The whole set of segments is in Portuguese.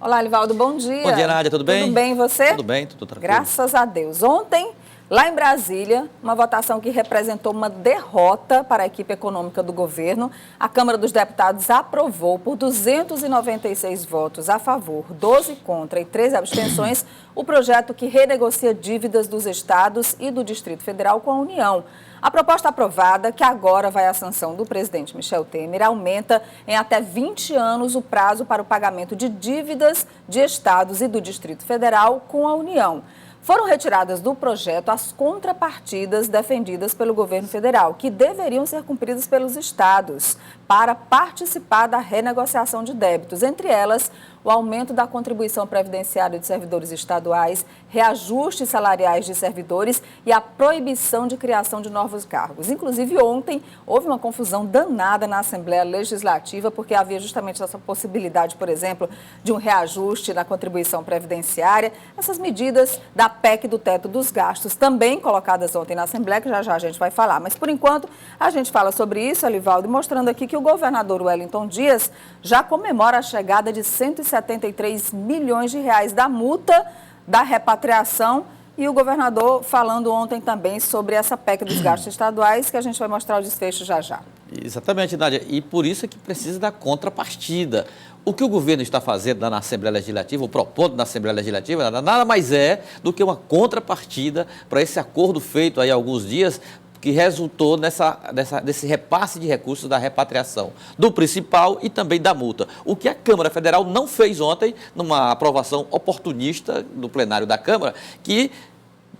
Olá, Livaldo, bom dia. Bom dia, Nádia, tudo bem? Tudo bem, e você? Tudo bem, tudo tranquilo. Graças a Deus. Ontem, lá em Brasília, uma votação que representou uma derrota para a equipe econômica do governo. A Câmara dos Deputados aprovou por 296 votos a favor, 12 contra e 13 abstenções, o projeto que renegocia dívidas dos estados e do Distrito Federal com a União. A proposta aprovada, que agora vai à sanção do presidente Michel Temer, aumenta em até 20 anos o prazo para o pagamento de dívidas de estados e do Distrito Federal com a União. Foram retiradas do projeto as contrapartidas defendidas pelo governo federal, que deveriam ser cumpridas pelos estados para participar da renegociação de débitos, entre elas o aumento da contribuição previdenciária de servidores estaduais, reajustes salariais de servidores e a proibição de criação de novos cargos. Inclusive, ontem houve uma confusão danada na Assembleia Legislativa, porque havia justamente essa possibilidade, por exemplo, de um reajuste na contribuição previdenciária. Essas medidas da PEC do teto dos gastos, também colocadas ontem na Assembleia, que já já a gente vai falar. Mas, por enquanto, a gente fala sobre isso, Alivaldo, mostrando aqui que o governador Wellington Dias já comemora a chegada de 173 milhões de reais da multa da repatriação, e o governador falando ontem também sobre essa PEC dos gastos estaduais, que a gente vai mostrar o desfecho já já. Exatamente, Nádia, e por isso é que precisa da contrapartida. O que o governo está fazendo lá na Assembleia Legislativa, ou propondo na Assembleia Legislativa, nada mais é do que uma contrapartida para esse acordo feito aí há alguns dias, que resultou desse repasse de recursos da repatriação do principal e também da multa. O que a Câmara Federal não fez ontem, numa aprovação oportunista do plenário da Câmara, que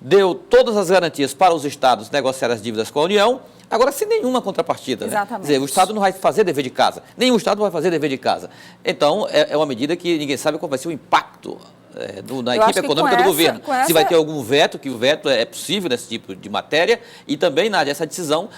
deu todas as garantias para os estados negociar as dívidas com a União, agora sem nenhuma contrapartida. Exatamente. Né? Quer dizer, o Estado não vai fazer dever de casa. Nenhum Estado vai fazer dever de casa. Então, é uma medida que ninguém sabe qual vai ser o impacto na equipe econômica do governo. Se vai ter algum veto, que o veto é possível nesse tipo de matéria, e também, Nádia, essa decisão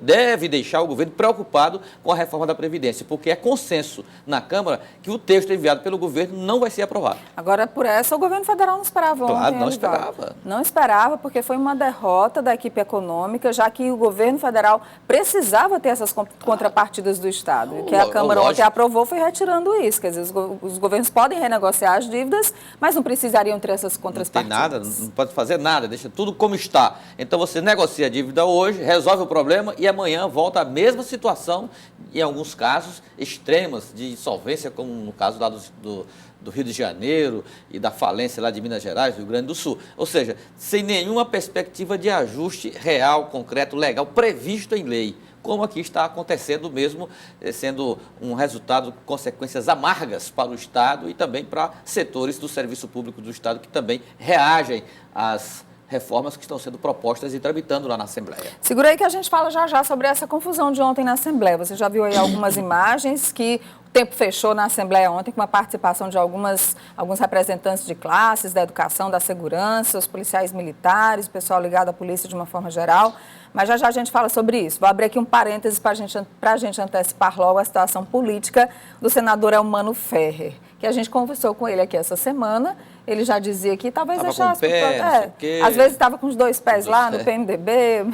deve deixar o governo preocupado com a reforma da Previdência, porque é consenso na Câmara que o texto enviado pelo governo não vai ser aprovado. Agora, por essa, o governo federal não esperava ontem. Claro, não esperava. Não esperava, porque foi uma derrota da equipe econômica, já que o governo federal precisava ter essas contrapartidas do Estado. O que a Câmara ontem aprovou foi retirando isso. Quer dizer, os governos podem renegociar as dívidas, mas não precisariam ter essas contrapartidas. Não tem nada, não pode fazer nada, deixa tudo como está. Então você negocia a dívida hoje, resolve o problema e amanhã volta à mesma situação, em alguns casos extremas de insolvência, como no caso lá do Rio de Janeiro e da falência lá de Minas Gerais, do Rio Grande do Sul. Ou seja, sem nenhuma perspectiva de ajuste real, concreto, legal, previsto em lei, como aqui está acontecendo mesmo, sendo um resultado, consequências amargas para o Estado e também para setores do serviço público do Estado que também reagem às reformas que estão sendo propostas e tramitando lá na Assembleia. Segura aí que a gente fala já já sobre essa confusão de ontem na Assembleia. Você já viu aí algumas imagens que o tempo fechou na Assembleia ontem com a participação de alguns representantes de classes, da educação, da segurança, os policiais militares, o pessoal ligado à polícia de uma forma geral. Mas já já a gente fala sobre isso. Vou abrir aqui um parêntese para a gente antecipar logo a situação política do senador Elmano Ferrer, que a gente conversou com ele aqui essa semana. Ele já dizia que talvez deixasse... Às vezes estava com os dois pés lá no PMDB.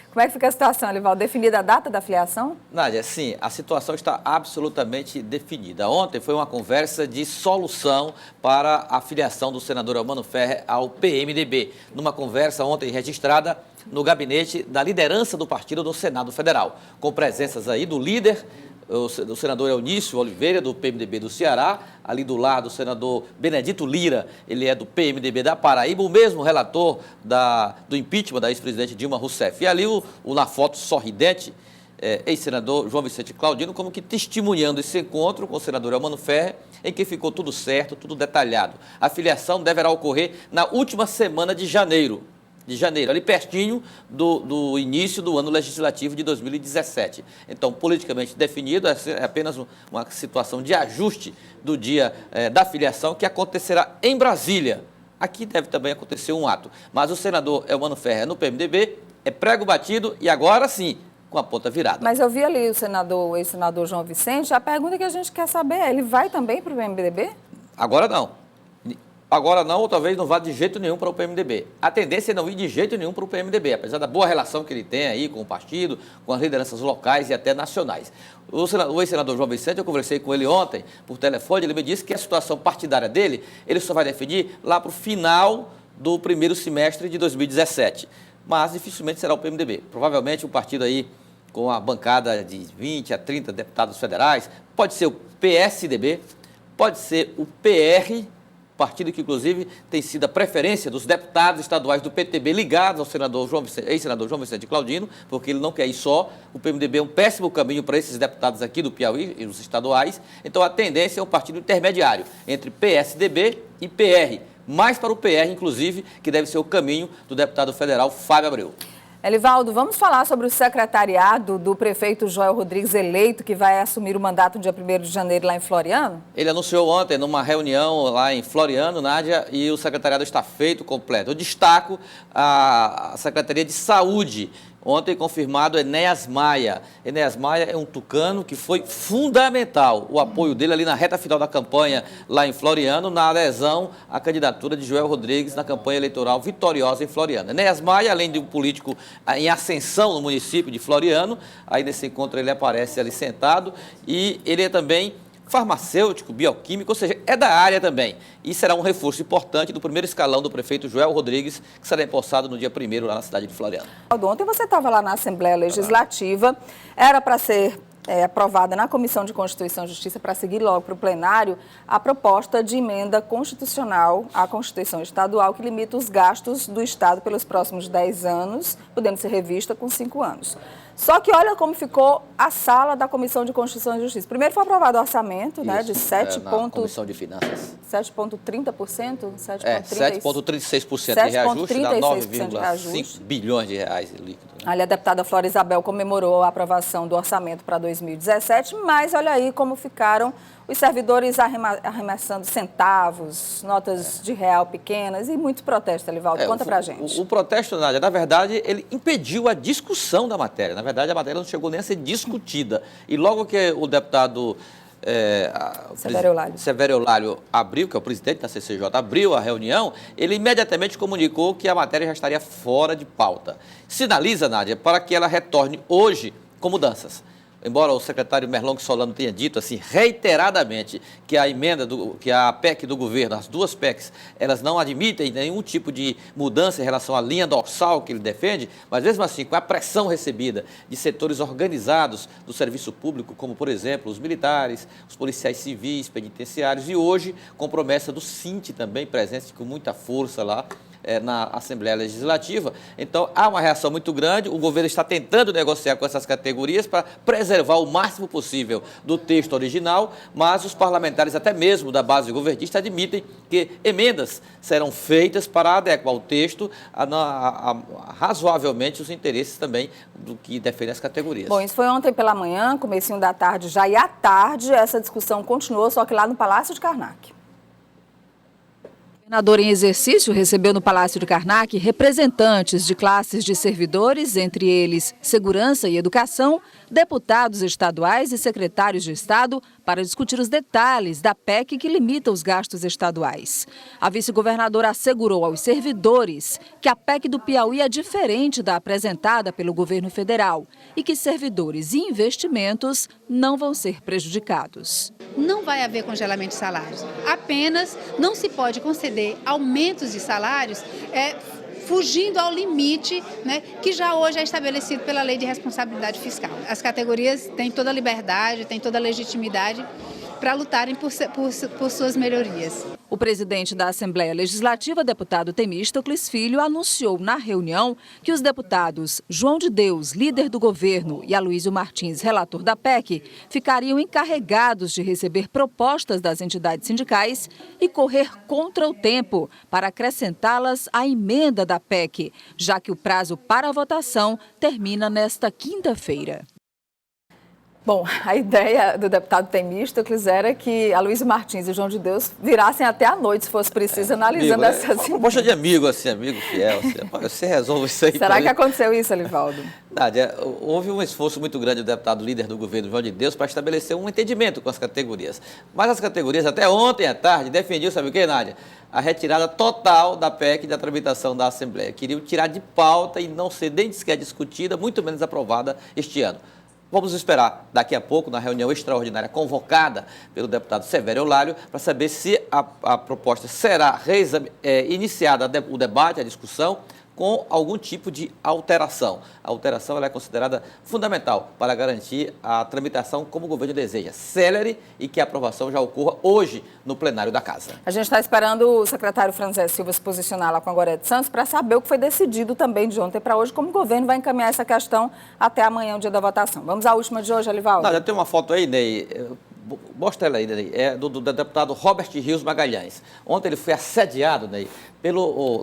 Como é que fica a situação, Alivaldo? Definida a data da filiação? Nádia, sim, a situação está absolutamente definida. Ontem foi uma conversa de solução para a filiação do senador Elmano Ferrer ao PMDB. Numa conversa ontem registrada no gabinete da liderança do partido no Senado Federal, com presenças aí do líder, o senador Eunício Oliveira, do PMDB do Ceará, ali do lado o senador Benedito Lira, ele é do PMDB da Paraíba, o mesmo relator do impeachment da ex-presidente Dilma Rousseff. E ali na foto sorridente, ex-senador João Vicente Claudino, como que testemunhando esse encontro com o senador Elmano Ferrer, em que ficou tudo certo, tudo detalhado. A filiação deverá ocorrer na última semana de janeiro, ali pertinho do início do ano legislativo de 2017. Então, politicamente definido, é apenas uma situação de ajuste do dia da filiação, que acontecerá em Brasília. Aqui deve também acontecer um ato. Mas o senador Elmano Ferrer no PMDB é prego batido e agora sim, com a ponta virada. Mas eu vi ali o ex-senador João Vicente, a pergunta que a gente quer saber é, ele vai também para o PMDB? Agora não. Agora não, ou talvez não vá de jeito nenhum para o PMDB. A tendência é não ir de jeito nenhum para o PMDB, apesar da boa relação que ele tem aí com o partido, com as lideranças locais e até nacionais. O ex-senador João Vicente, eu conversei com ele ontem por telefone, ele me disse que a situação partidária dele, ele só vai definir lá para o final do primeiro semestre de 2017. Mas dificilmente será o PMDB. Provavelmente o partido aí com a bancada de 20 a 30 deputados federais, pode ser o PSDB, pode ser o PR, partido que, inclusive, tem sido a preferência dos deputados estaduais do PTB ligados ao ex-senador João Vicente Claudino, porque ele não quer ir só. O PMDB é um péssimo caminho para esses deputados aqui do Piauí e os estaduais. Então, a tendência é um partido intermediário entre PSDB e PR. Mais para o PR, inclusive, que deve ser o caminho do deputado federal Fábio Abreu. Elivaldo, vamos falar sobre o secretariado do prefeito Joel Rodrigues eleito, que vai assumir o mandato no dia 1º de janeiro lá em Floriano? Ele anunciou ontem, numa reunião lá em Floriano, Nádia, e o secretariado está feito completo. Eu destaco a Secretaria de Saúde. Ontem confirmado Enéas Maia. Enéas Maia é um tucano que foi fundamental o apoio dele ali na reta final da campanha lá em Floriano, na adesão à candidatura de Joel Rodrigues na campanha eleitoral vitoriosa em Floriano. Enéas Maia, além de um político em ascensão no município de Floriano, aí nesse encontro ele aparece ali sentado, e ele é também farmacêutico, bioquímico, ou seja, é da área também. E será um reforço importante do primeiro escalão do prefeito Joel Rodrigues, que será empossado no dia 1º lá na cidade de Floriano. Ontem você estava lá na Assembleia Legislativa, era para ser aprovada na Comissão de Constituição e Justiça para seguir logo para o plenário a proposta de emenda constitucional à Constituição Estadual que limita os gastos do Estado pelos próximos 10 anos, podendo ser revista com 5 anos. Só que olha como ficou a sala da Comissão de Constituição e Justiça. Primeiro foi aprovado o orçamento, Isso, né, de 7,30%. Comissão de Finanças. 7,36% de reajuste, dá 9,5 bilhões de reais líquido. Ali a deputada Flora Isabel comemorou a aprovação do orçamento para 2017, mas olha aí como ficaram os servidores arremessando centavos, notas de real pequenas e muito protesto, Elivaldo. Conta pra gente. O protesto, Nádia, na verdade, ele impediu a discussão da matéria. Na verdade, a matéria não chegou nem a ser discutida. E logo que o deputado Severo Eulálio abriu, que é o presidente da CCJ, abriu a reunião, ele imediatamente comunicou que a matéria já estaria fora de pauta. Sinaliza, Nádia, para que ela retorne hoje com mudanças. Embora o secretário Merlong Solano tenha dito assim reiteradamente que a emenda, que a PEC do governo, as duas PECs, elas não admitem nenhum tipo de mudança em relação à linha dorsal que ele defende, mas mesmo assim, com a pressão recebida de setores organizados do serviço público, como por exemplo os militares, os policiais civis, penitenciários, e hoje com promessa do Sinte também presente com muita força lá na Assembleia Legislativa. Então, há uma reação muito grande, o governo está tentando negociar com essas categorias para preservar o máximo possível do texto original, mas os parlamentares, até mesmo da base governista, admitem que emendas serão feitas para adequar o texto a razoavelmente os interesses também do que defendem as categorias. Bom, isso foi ontem pela manhã, comecinho da tarde já, e à tarde essa discussão continuou, só que lá no Palácio de Karnak. O governador em exercício recebeu no Palácio de Karnak representantes de classes de servidores, entre eles segurança e educação, deputados estaduais e secretários de Estado, para discutir os detalhes da PEC que limita os gastos estaduais. A vice-governadora assegurou aos servidores que a PEC do Piauí é diferente da apresentada pelo governo federal e que servidores e investimentos não vão ser prejudicados. Não vai haver congelamento de salários, apenas não se pode conceder aumentos de salários fugindo ao limite, né, que já hoje é estabelecido pela Lei de Responsabilidade Fiscal. As categorias têm toda a liberdade, têm toda a legitimidade para lutarem por suas melhorias. O presidente da Assembleia Legislativa, deputado Temístocles Filho, anunciou na reunião que os deputados João de Deus, líder do governo, e Aloysio Martins, relator da PEC, ficariam encarregados de receber propostas das entidades sindicais e correr contra o tempo para acrescentá-las à emenda da PEC, já que o prazo para a votação termina nesta quinta-feira. Bom, a ideia do deputado Temístocles era que a Luísa Martins e o João de Deus virassem até à noite, se fosse preciso, analisando amigo, essas... Poxa de amigo, assim, amigo fiel. Assim, você resolve isso aí. Será que aconteceu isso, Alivaldo? Nádia, houve um esforço muito grande do deputado líder do governo, João de Deus, para estabelecer um entendimento com as categorias. Mas as categorias, até ontem à tarde, defendiam, sabe o quê, Nádia? A retirada total da PEC da tramitação da Assembleia. Queriam tirar de pauta e não ser nem sequer discutida, muito menos aprovada este ano. Vamos esperar daqui a pouco, na reunião extraordinária convocada pelo deputado Severo Eulário, para saber se a proposta será iniciada o debate, a discussão, com algum tipo de alteração. A alteração ela é considerada fundamental para garantir a tramitação como o governo deseja, célere e que a aprovação já ocorra hoje no plenário da Casa. A gente está esperando o secretário Franzé Silva se posicionar lá com a Gorete Santos para saber o que foi decidido também de ontem para hoje, como o governo vai encaminhar essa questão até amanhã, o dia da votação. Vamos à última de hoje, Alivaldo? Não, já tem uma foto aí, Ney. Mostra ela aí, Ney. É do deputado Robert Rios Magalhães. Ontem ele foi assediado, Ney,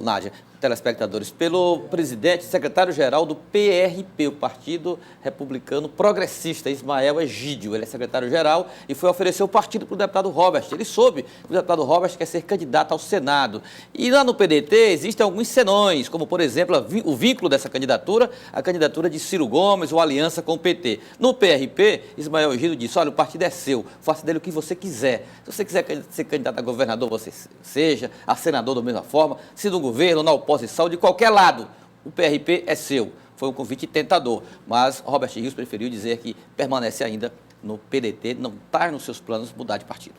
Nádia, telespectadores, pelo presidente, secretário-geral do PRP, o Partido Republicano Progressista, Ismael Egídio. Ele é secretário-geral e foi oferecer o partido para o deputado Robert. Ele soube que o deputado Robert quer ser candidato ao Senado. E lá no PDT existem alguns senões, como, por exemplo, o vínculo dessa candidatura, a candidatura de Ciro Gomes ou aliança com o PT. No PRP, Ismael Egídio disse, olha, o partido é seu, faça dele o que você quiser. Se você quiser ser candidato a governador, você seja, a senador da mesma forma, se no governo, na oposição, de qualquer lado, o PRP é seu. Foi um convite tentador, mas Robert Rios preferiu dizer que permanece ainda no PDT, não está nos seus planos mudar de partido.